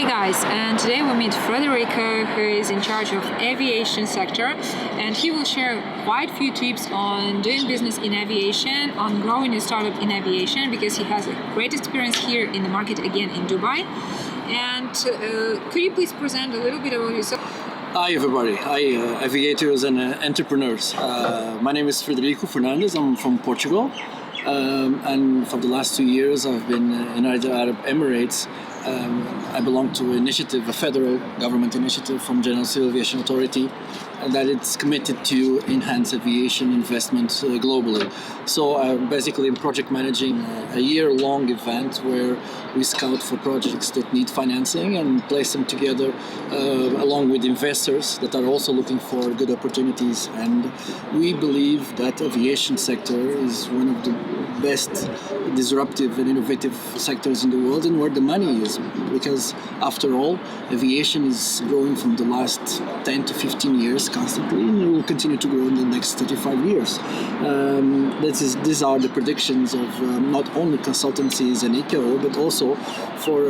Hey guys, and today we meet Frederico, who is in charge of Aviation Sector, and he will share quite a few tips on doing business in aviation, on growing a startup in aviation, because he has a great experience here in the market again in Dubai. And could you please present a little bit about yourself? Hi everybody, hi aviators and entrepreneurs. My name is Frederico Fernandes, I'm from Portugal. And for the last 2 years I've been in the Arab Emirates. I belong to a federal government initiative from General Civil Aviation Authority, and that it's committed to enhance aviation investments globally. So basically I'm project managing a year-long event where we scout for projects that need financing and place them together along with investors that are also looking for good opportunities. And we believe that aviation sector is one of the best disruptive and innovative sectors in the world, and where the money is, because after all, aviation is growing from the last 10 to 15 years constantly, and it will continue to grow in the next 35 years. These are the predictions of not only consultancies and ICAO, but also for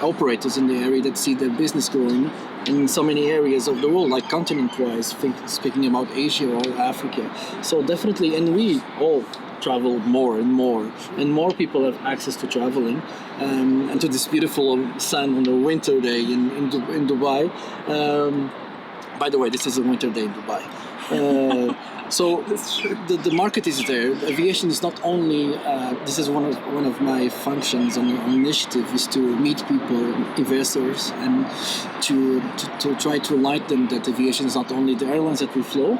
operators in the area that see their business growing in so many areas of the world, like continent-wise, speaking about Asia or Africa. So definitely, and we all travel more and more people have access to traveling and to this beautiful sun on a winter day in Dubai. By the way, this is a winter day in Dubai. So the market is there. Aviation is not only, this is one of my functions and initiative is to meet people, investors, and to try to enlighten them that aviation is not only the airlines that we fly,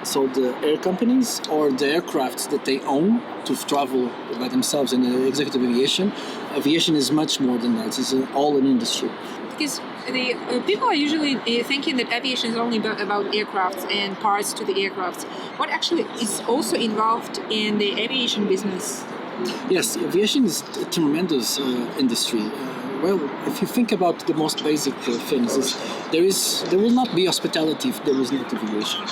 so the air companies or the aircrafts that they own to travel by themselves in the executive aviation. Aviation is much more than that. It's all an industry. Because the people are usually thinking that aviation is only about aircrafts and parts to the aircrafts. What actually is also involved in the aviation business? Yes, aviation is a tremendous industry. Well, if you think about the most basic things, there will not be hospitality if there is not aviation.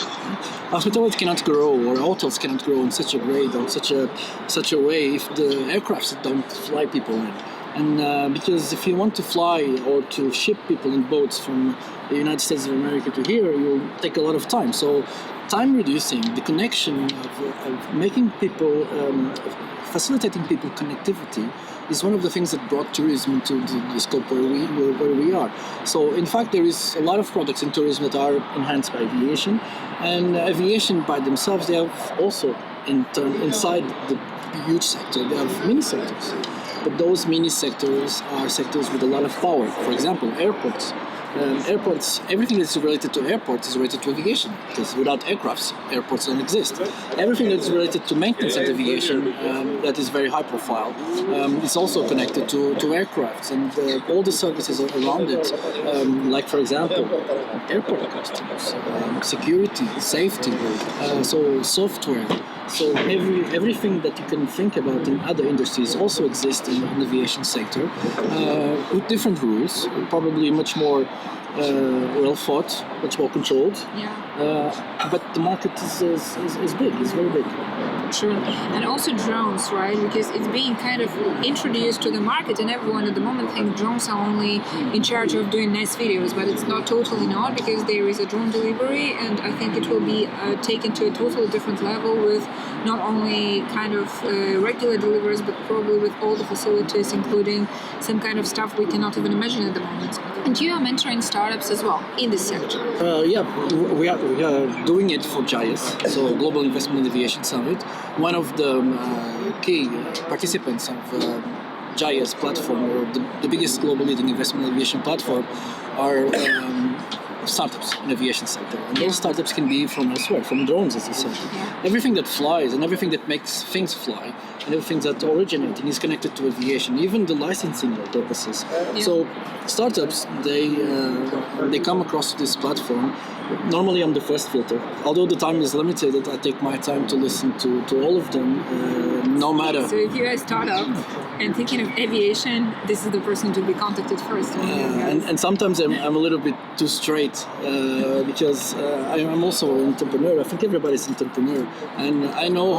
Hospitality cannot grow, or hotels cannot grow in such a grade or such a way if the aircrafts don't fly people in. And because if you want to fly or to ship people in boats from the United States of America to here, it will take a lot of time. So time reducing, the connection of making people, facilitating people connectivity is one of the things that brought tourism into the scope where we are. So in fact, there is a lot of products in tourism that are enhanced by aviation, and aviation by themselves, they have also inside the huge sector, they have mini sectors. But those mini sectors are sectors with a lot of power. For example, airports. Airports, everything that's related to airports is related to aviation, because without aircrafts, airports don't exist. Everything that's related to maintenance and aviation, that is very high profile, is also connected to aircrafts, and all the services around it, like for example, airport customers, security, safety, so software. So everything that you can think about in other industries also exists in the aviation sector, with different rules, probably much more well thought, much more controlled. Yeah. But the market is big, it's very big. Sure. And also drones, right? Because it's being kind of introduced to the market, and everyone at the moment thinks drones are only in charge of doing nice videos, but it's not totally not, because there is a drone delivery, and I think it will be taken to a totally different level with not only kind of regular deliveries, but probably with all the facilities, including some kind of stuff we cannot even imagine at the moment. And you are mentoring startups as well in this sector. Yeah, we are doing it for GIAS, so Global Investment in Aviation Summit. One of the key participants of GIAS platform, or the biggest global leading investment in aviation platform, are startups in the aviation sector. And those startups can be from elsewhere, from drones, as I said. Yeah. Everything that flies and everything that makes things fly and everything that originating is connected to aviation, even the licensing purposes. Yeah. So startups, they come across this platform. Normally I'm the first filter. Although the time is limited, I take my time to listen to all of them, no matter. So if you're a startup and thinking of aviation, this is the person to be contacted first. And sometimes I'm a little bit too straight because I'm also an entrepreneur. I think everybody's an entrepreneur, and I know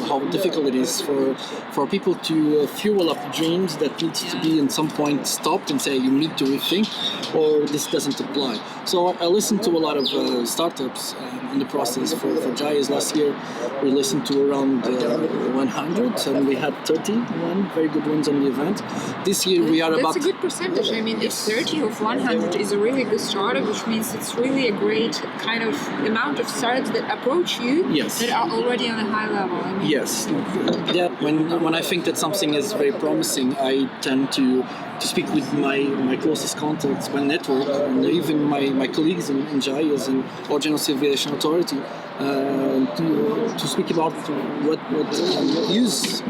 how difficult it is for people to fuel up dreams that needs to be at some point stopped and say you need to rethink, or this doesn't apply. So I listened to a lot of startups in the process. For Jay's last year, we listened to around 100, and we had 31 very good ones on the event. This year we are That's a good percentage. I mean, Yes. 30 of 100 is a really good startup, which means it's really a great kind of amount of startups that approach you Yes. that are already on a high level. I mean, Yes. Yeah. When I think that something is very promising, I tend to speak with my closest contacts, my network, and even my colleagues in JAIA's and or General Aviation Authority to speak about what use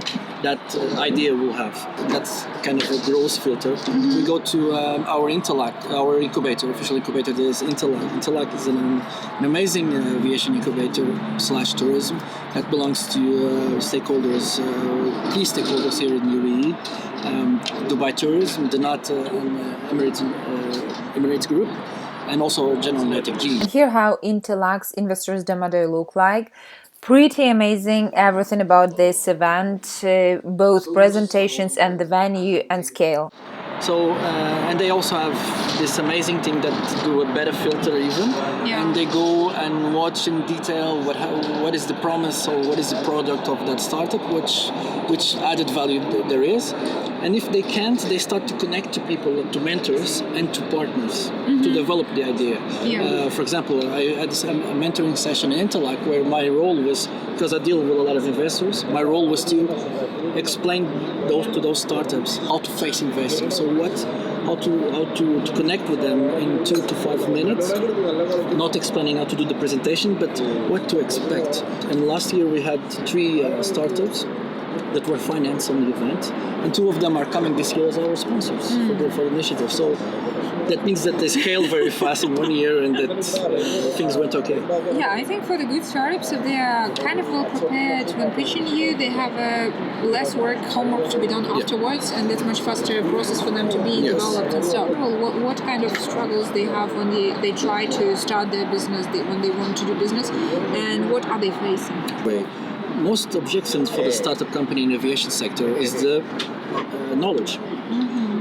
that idea will have. That's kind of a growth filter. We go to our our incubator, official incubator is Intelac. Intelac is an amazing aviation incubator / tourism that belongs to stakeholders, key stakeholders here in UAE, Dubai Tourism, Danat Emirates Group, and also General Atlantic G. Here how Intelact's Investors Demo Day look like. Pretty amazing, everything about this event, both presentations and the venue and scale. So, and they also have this amazing thing that do a beta filter even, and they go and watch in detail what is the promise or what is the product of that startup, which added value there is, and if they can't, they start to connect to people, to mentors and to partners to develop the idea. For example, I had a mentoring session in Intelac where my role was, because I deal with a lot of investors, my role was to explain to those startups how to face investors. So how to connect with them in 2 to 5 minutes, not explaining how to do the presentation, but what to expect. And last year we had 3 startups that were financed on the event, and 2 of them are coming this year as our sponsors for the initiative. So that means that they scaled very fast in 1 year, and that things went okay. Yeah, I think for the good startups, if they are kind of well prepared when pitching you, they have less homework to be done afterwards, and that's much faster process for them to be developed and stuff. Well, what kind of struggles they have when they try to start their business, when they want to do business, and what are they facing? Most objections for the startup company in the aviation sector is the knowledge.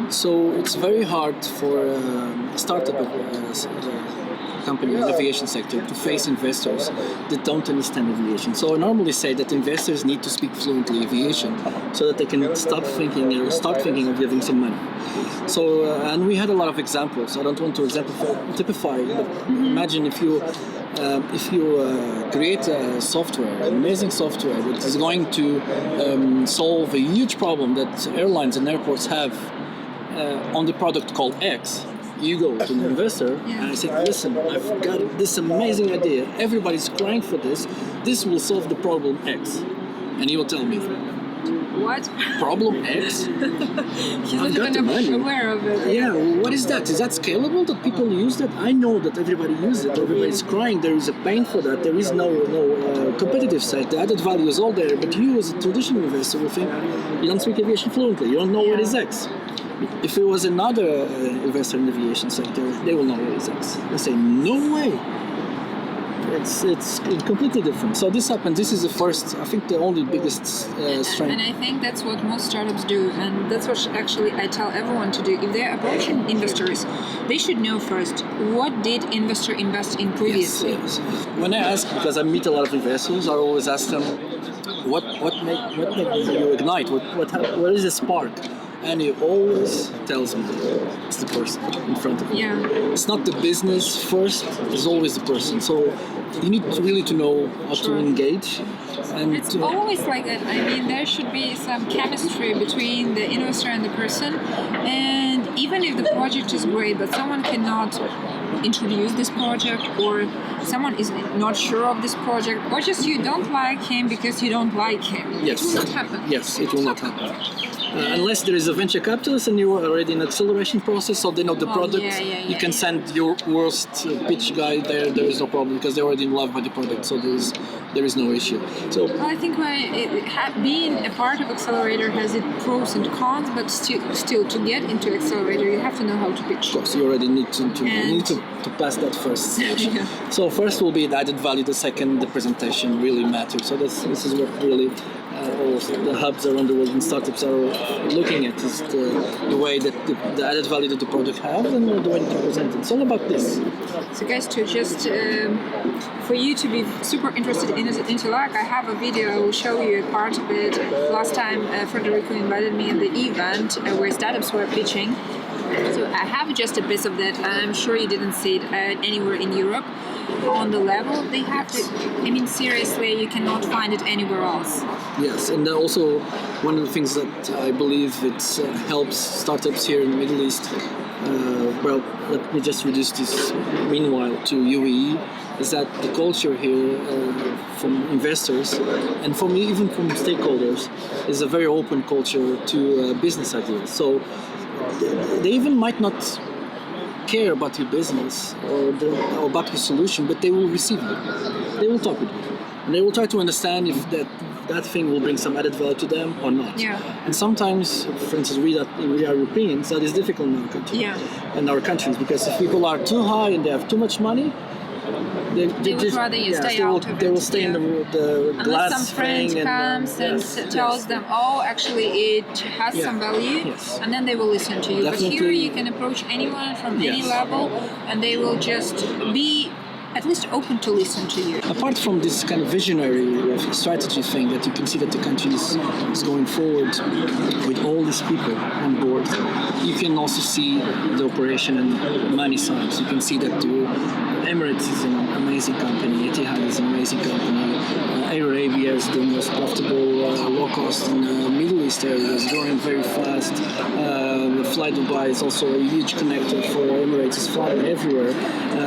So it's very hard for a startup company in the aviation sector to face investors that don't understand aviation. So I normally say that investors need to speak fluently aviation so that they can start thinking of giving some money. So and we had a lot of examples. I don't want to typify, but imagine if you create a software, an amazing software that is going to solve a huge problem that airlines and airports have on the product called X. You go to an investor and I say, listen, I've got this amazing idea. Everybody's crying for this. This will solve the problem X. And he will tell me, what? Problem X? He's not even aware of it. Yeah, what is that? Is that scalable that people use that? I know that everybody uses it. Everybody's crying. There is a pain for that. There is no competitive side. The added value is all there. But you as a traditional investor will think, you don't speak aviation fluently. You don't know what is X. If it was another investor in the aviation sector, they will know what is X. They say, no way. It's completely different. So this happened. This is the first, I think, the only biggest strength. And I think that's what most startups do, and that's what actually I tell everyone to do. If they're approaching investors, they should know first, what did investor invest in previously? Yes. When I ask, because I meet a lot of investors, I always ask them, what made you ignite? What is the spark? And he always tells me it's the person in front of me. Yeah. It's not the business first, it's always the person. So you need to know how to engage. And it's always like that. I mean, there should be some chemistry between the investor and the person. And even if the project is great, but someone cannot introduce this project, or someone is not sure of this project, or just you don't like him because you don't like him, yes. it will not happen. Yes, it will not happen. Unless there is a venture capitalist and you are already in acceleration process, so they know the product, you can send your worst pitch guy there. There is no problem because they're already in love with the product, so there is no issue. So well, I think being a part of accelerator has its pros and cons, but still to get into accelerator, you have to know how to pitch. Of course, you already need to pass that first stage. So first will be the added value. The second, the presentation really matters. So this is what really all the hubs around the world and startups are looking at, is the way that the added value that the product has and the way that you present it. It's all about this. So guys, to just for you to be super interested in Interlac, I have a video. I will show you a part of it. Last time Frederico invited me at the event where startups were pitching. So I have just a bit of that. I'm sure you didn't see it anywhere in Europe. On the level they have to, I mean, seriously, you cannot find it anywhere else. Yes, and also one of the things that I believe it helps startups here in the Middle East, well, let me just reduce this meanwhile to UAE, is that the culture here from investors and from even from stakeholders is a very open culture to business ideas. So they even might not care about your business or about your solution, but they will receive you. They will talk with you. And they will try to understand if that thing will bring some added value to them or not. Yeah. And sometimes, for instance, we are Europeans, that is difficult in our country. Yeah. In our countries, because if people are too high and they have too much money, they would rather stay out of it. They will stay in the unless glass some friend comes and tells them, oh, actually it has some value, and then they will listen to you. Definitely. But here you can approach anyone from any level and they will just be at least open to listen to you. Apart from this kind of visionary strategy thing that you can see that the country is going forward with all these people on board, you can also see the operation and money side. You can see that Emirates is an amazing company, Etihad is an amazing company, Air Arabia is the most profitable low cost in the Middle East area, is growing very fast. Fly Dubai is also a huge connector for Emirates, is flying everywhere.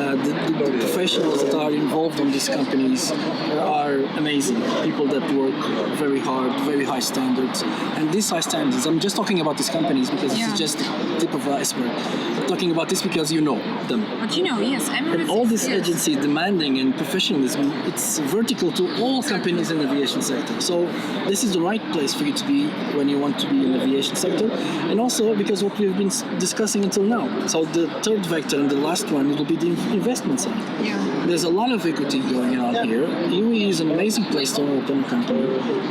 The professionals that are involved on these companies are amazing. People that work very hard, very high standards. And these high standards, I'm just talking about these companies because it's just the tip of the iceberg. I'm talking about this because you know them. But you know, yes, Emirates. And all this agency demanding and professionalism, it's vertical to all companies in the aviation sector. So this is the right place for you to be when you want to be in the aviation sector. And also because what we've been discussing until now. So the third vector and the last one, it will be the investment side. Yeah. There's a lot of equity going on here. UAE is an amazing place to open a company,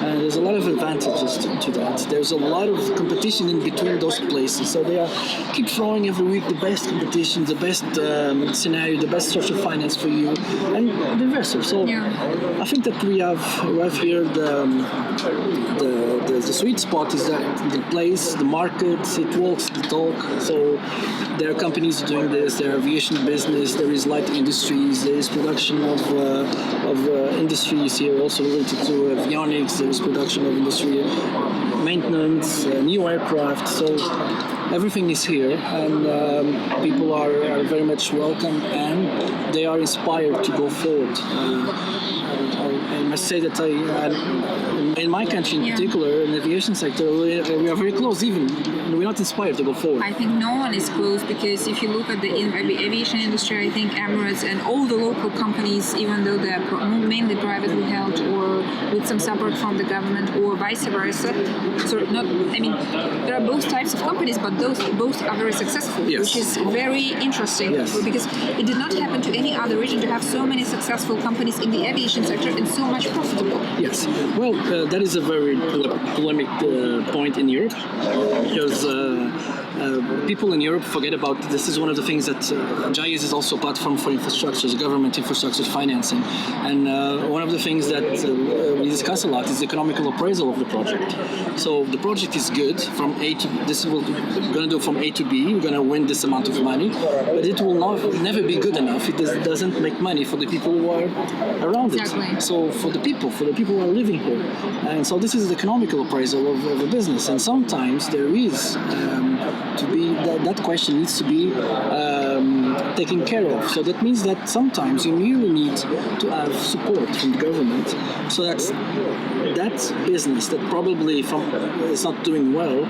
and there's a lot of advantages to that. There's a lot of competition in between those places, so they keep throwing every week the best competition, the best scenario, the best social finance for you and the investor. So I think that we have here the sweet spot is that the place, the market, it walks the talk. So there are companies doing this, there are aviation business, there is light industries, there is production of industries here also related to avionics, there is production of industry, maintenance, new aircraft. So everything is here, and people are very much welcome, and they are inspired to go forward. I must say that in my country in particular, in the aviation sector, we are very close even. We're not inspired to go forward. I think no one is close, because if you look at the aviation industry, I think Emirates and all the local companies, even though they're mainly privately held or with some support from the government or vice versa, there are both types of companies, but both are very successful, which is very interesting, because it did not happen to any other region to have so many successful companies in the aviation sector and so much profitable. Yes, well, that is a very polemic point in Europe, because people in Europe forget about this. Is one of the things that JAIS is also a platform for infrastructure, government infrastructure financing, and one of the things that we discuss a lot is the economical appraisal of the project. So the project is good from A to this. We're going to do from A to B. We're going to win this amount of money, but it will never be good enough. It doesn't make money for the people who are around it. So for the people who are living here, and so this is the economical appraisal of a business. And sometimes there is to be that question needs to be taken care of. So that means that sometimes you really need to have support from the government, so that business that probably is not doing well,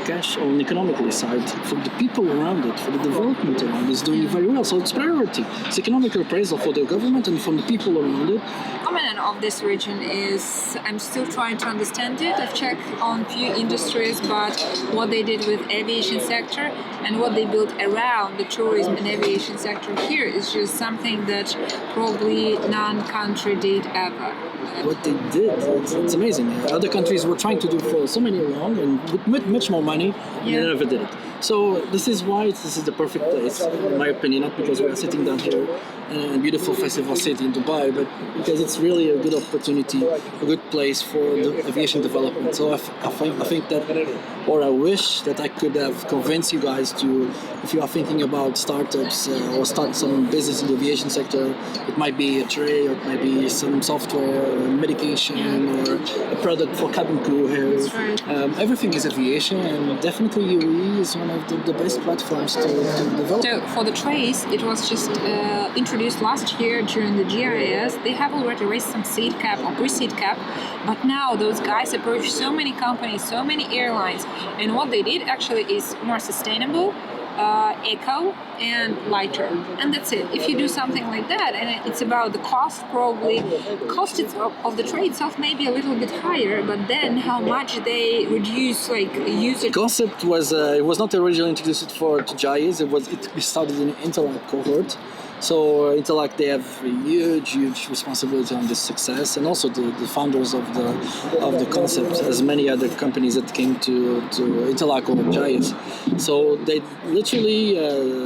cash on economically side, for the people around it, for the development around it, is doing very well. So it's priority. It's economic appraisal for the government and from the people around it. Phenomenon of this region is, I'm still trying to understand it. I've checked on few industries, but what they did with aviation sector and what they built around the tourism and aviation sector here is just something that probably none country did ever. What they did, it's amazing. Other countries were trying to do for so many long and with much more money, and they never did it. So this is why this is the perfect place, in my opinion, not because we are sitting down here in a beautiful festival city in Dubai, but because it's really a good opportunity, a good place for the aviation development. So I think that, or I wish that I could have convinced you guys to, if you are thinking about startups or start some business in the aviation sector, it might be a tray, or it might be some software, or medication, or a product for cabin crew here. That's right. Everything is aviation, and definitely UE is one of the best platforms to develop. So for the trace, it was just introduced last year during the GIS. They have already raised some seed cap or pre-seed cap, but now those guys approach so many companies, so many airlines, and what they did actually is more sustainable, eco, and lighter, and that's it. If you do something like that, and it's about the cost, probably cost of the trade itself may be a little bit higher, but then how much they reduce usage. The concept was it was not originally introduced to GIS. It started in Interact cohort. So Interact, they have a huge responsibility on this success, and also the founders of the concept, as many other companies that came to Interact or GIS. So they literally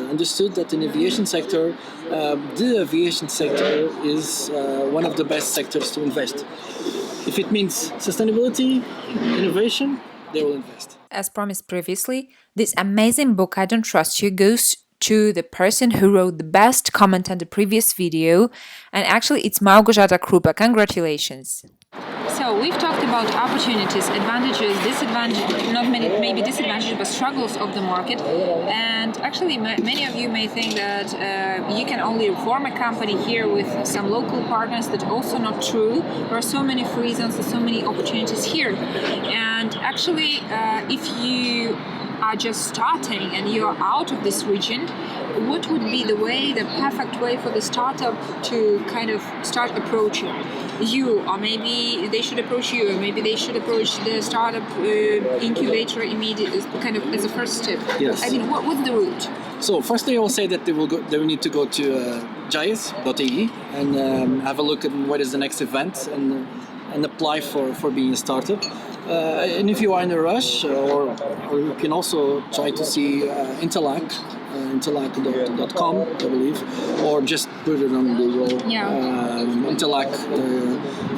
understood that in aviation sector, the aviation sector is one of the best sectors to invest. If it means sustainability, innovation, they will invest. As promised previously, this amazing book, I Don't Trust You, goes to the person who wrote the best comment on the previous video, and actually it's Małgorzata Krupa. Congratulations. So we've talked about opportunities, advantages, disadvantages, not many, maybe disadvantages, but struggles of the market. And actually, many of you may think that you can only form a company here with some local partners. That's also not true. There are so many free zones and so many opportunities here. And actually, if you are just starting and you are out of this region, what would be the perfect way for the startup to kind of start approaching you? Or maybe they should approach you, or maybe they should approach the startup incubator immediately, kind of as a first step. Yes. I mean, what's the route? So firstly, I will say that they will need to go to gis.ie and have a look at what is the next event and apply for being a startup. And if you are in a rush, or you can also try to see Interact, interact.com, I believe, or just put it on Google. Interact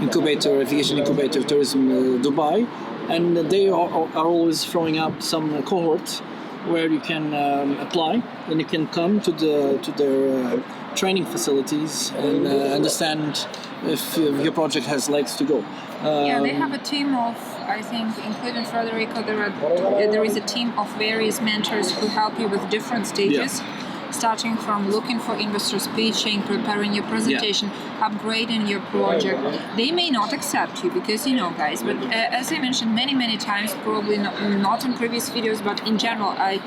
Incubator, Aviation Incubator Tourism Dubai, and they are always throwing out some cohorts where you can apply, and you can come to their training facilities and understand if your project has legs to go. They have a team of, I think, including Frederico, there is a team of various mentors who help you with different stages, starting from looking for investors, pitching, preparing your presentation, upgrading your project. They may not accept you because, guys, but as I mentioned many times, probably not in previous videos, but in general, I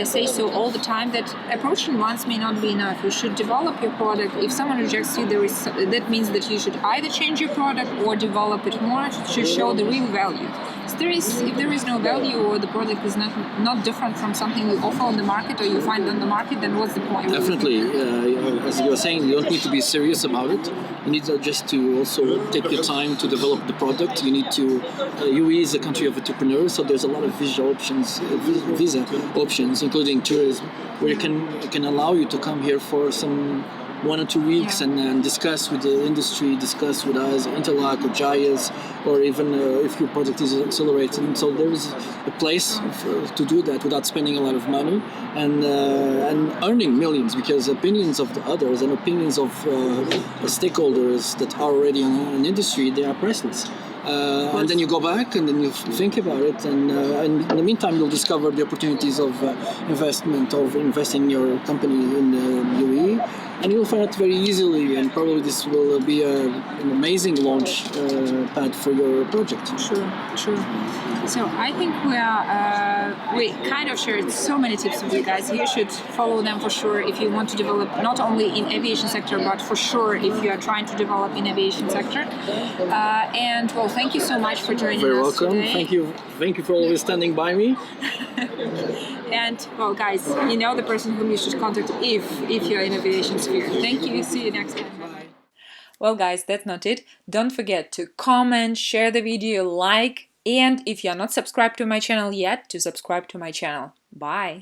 say so all the time, that approaching once may not be enough. You should develop your product. If someone rejects you, that means that you should either change your product or develop it more to show the real value. So if there is no value, or the product is not different from something you offer on the market or you find on the market, then what's the point? Definitely. As you were saying, you don't need to be serious about it. You need just to also take your time to develop the product. You need to. UE is a country of entrepreneurs, so there's a lot of visa options, including tourism, where it can allow you to come here for some 1 or 2 weeks and discuss with the industry, discuss with us, Interact or GIS, or even if your project is accelerating. So there is a place to do that without spending a lot of money and earning millions, because opinions of the others and opinions of stakeholders that are already in an industry, they are priceless. And then you go back and then you think about it, and in the meantime you'll discover the opportunities of investment, of investing in your company in the UAE, and you'll find it very easily, and probably this will be an amazing launch pad for your project. True. So I think we kind of shared so many tips with you guys. You should follow them for sure if you want to develop not only in aviation sector, but for sure if you are trying to develop in aviation sector. And well, thank you so much for joining Very us welcome. today. Thank you for always standing by me. And well, guys, you know the person whom you should contact if you're in aviation sphere. Thank you. See you next time. Bye. Well, guys, that's not it. Don't forget to comment, share the video, like, and if you're not subscribed to my channel yet, to subscribe to my channel. Bye!